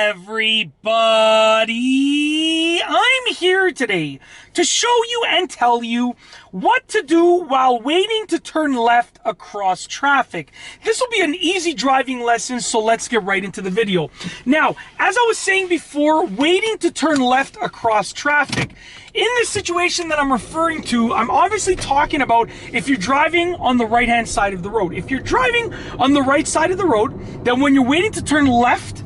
everybody? I'm here today to show you and tell you what to do while waiting to turn left across traffic. This will be an easy driving lesson, so let's get right into the video. Now, as I was saying before, waiting to turn left across traffic. In this situation that I'm referring to, I'm obviously talking about if you're driving on the right-hand side of the road. If you're driving on the right side of the road, then when you're waiting to turn left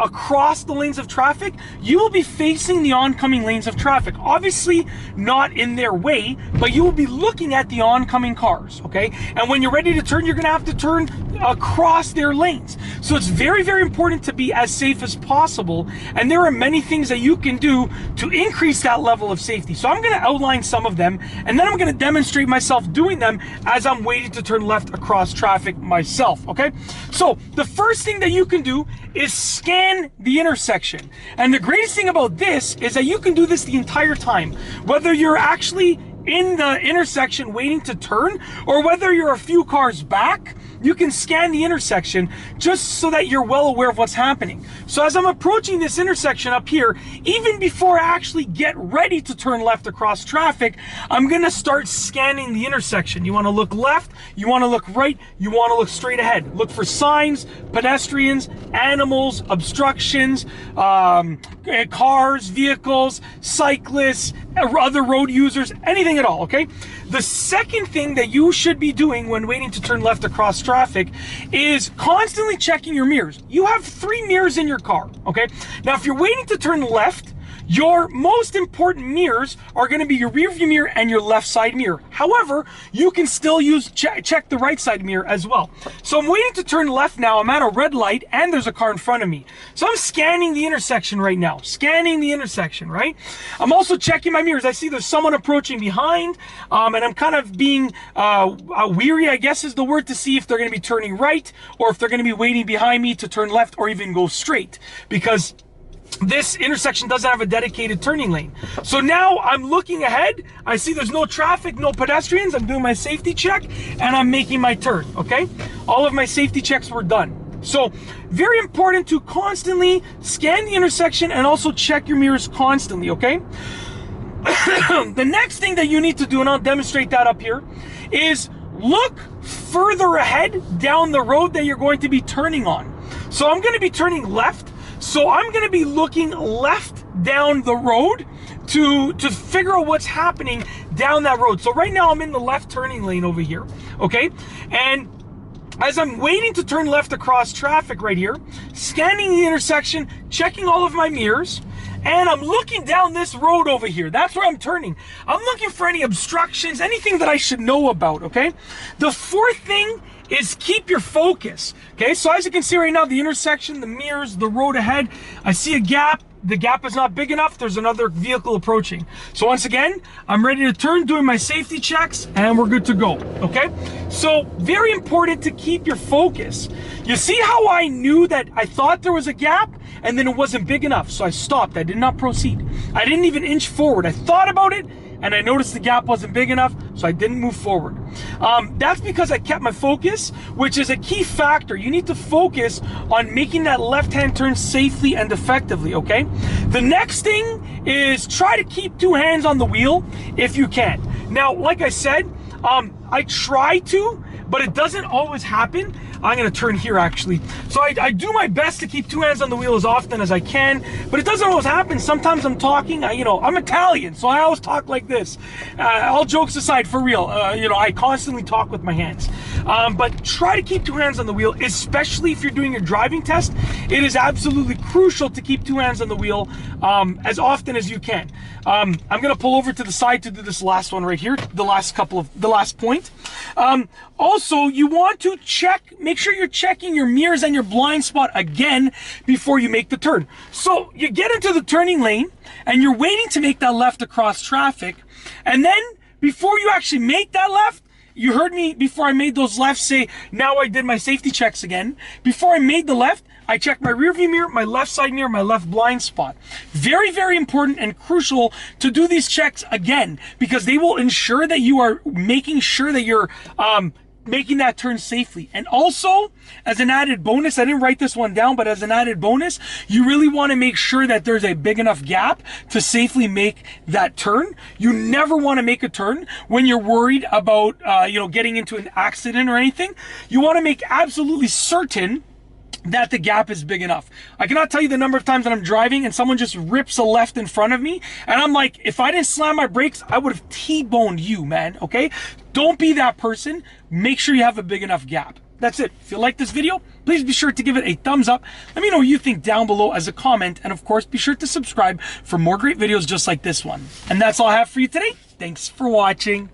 across the lanes of traffic, you will be facing the oncoming lanes of traffic. Obviously not in their way, but you will be looking at the oncoming cars, okay? And when you're ready to turn, you're gonna have to turn across their lanes. So it's very, very important to be as safe as possible. And there are many things that you can do to increase that level of safety. So I'm gonna outline some of them, and then I'm gonna demonstrate myself doing them as I'm waiting to turn left across traffic myself, okay? So the first thing that you can do is scan the intersection. And the greatest thing about this is that you can do this the entire time. Whether you're actually in the intersection waiting to turn, or whether you're a few cars back, you can scan the intersection just so that you're well aware of what's happening. So as I'm approaching this intersection up here, even before I actually get ready to turn left across traffic, I'm gonna start scanning the intersection. You wanna look left, you wanna look right, you wanna look straight ahead. Look for signs, pedestrians, animals, obstructions, cars, vehicles, cyclists, other road users, anything at all, okay? The second thing that you should be doing when waiting to turn left across traffic is constantly checking your mirrors. You have 3 mirrors in your car, okay? Now, if you're waiting to turn left, your most important mirrors are going to be your rear view mirror and your left side mirror. However, you can still check the right side mirror as well. So I'm waiting to turn left now. I'm at a red light and there's a car in front of me. So I'm scanning the intersection right now. Scanning the intersection, right? I'm also checking my mirrors. I see there's someone approaching behind, and I'm kind of being weary, I guess is the word, to see if they're going to be turning right or if they're going to be waiting behind me to turn left or even go straight, because this intersection doesn't have a dedicated turning lane. So now I'm looking ahead. I see there's no traffic, no pedestrians. I'm doing my safety check and I'm making my turn, okay? All of my safety checks were done. So very important to constantly scan the intersection and also check your mirrors constantly, okay? The next thing that you need to do, and I'll demonstrate that up here, is look further ahead down the road that you're going to be turning on. So I'm going to be turning left. So I'm going to be looking left down the road to figure out what's happening down that road. So right now I'm in the left turning lane over here, okay? And as I'm waiting to turn left across traffic right here, scanning the intersection, checking all of my mirrors, and I'm looking down this road over here. That's where I'm turning. I'm looking for any obstructions, anything that I should know about, okay? The fourth thing is keep your focus, okay? So as you can see right now, the intersection, the mirrors, the road ahead, I see a gap. The gap is not big enough. There's another vehicle approaching. So once again, I'm ready to turn, doing my safety checks, and we're good to go, okay? So very important to keep your focus. You see how I knew that I thought there was a gap and then it wasn't big enough, so I stopped. I did not proceed. I didn't even inch forward. I thought about it, and I noticed the gap wasn't big enough, so I didn't move forward. That's because I kept my focus, which is a key factor. You need to focus on making that left-hand turn safely and effectively, okay? The next thing is try to keep 2 hands on the wheel if you can. Now, like I said, I try to, but it doesn't always happen. I'm gonna turn here actually. So I do my best to keep 2 hands on the wheel as often as I can, but it doesn't always happen. Sometimes I'm talking, I'm Italian, so I always talk like this. All jokes aside, for real, I constantly talk with my hands. But try to keep 2 hands on the wheel, especially if you're doing your driving test. It is absolutely crucial to keep 2 hands on the wheel as often as you can. I'm gonna pull over to the side to do this last one right here, the last point. Also, you want to make sure you're checking your mirrors and your blind spot again before you make the turn. So you get into the turning lane and you're waiting to make that left across traffic. And then before you actually make that left, you heard me before I made those lefts say, now I did my safety checks again. Before I made the left, I checked my rear view mirror, my left side mirror, my left blind spot. Very, very important and crucial to do these checks again, because they will ensure that you are making sure that you're making that turn safely. And also, as an added bonus, I didn't write this one down, but as an added bonus, you really want to make sure that there's a big enough gap to safely make that turn. You never want to make a turn when you're worried about, getting into an accident or anything. You want to make absolutely certain that the gap is big enough. I cannot tell you the number of times that I'm driving and someone just rips a left in front of me, and I'm like, if I didn't slam my brakes, I would have T-boned you, man, okay? Don't be that person. Make sure you have a big enough gap. That's it. If you like this video, please be sure to give it a thumbs up. Let me know what you think down below as a comment, and of course, be sure to subscribe for more great videos just like this one. And that's all I have for you today. Thanks for watching.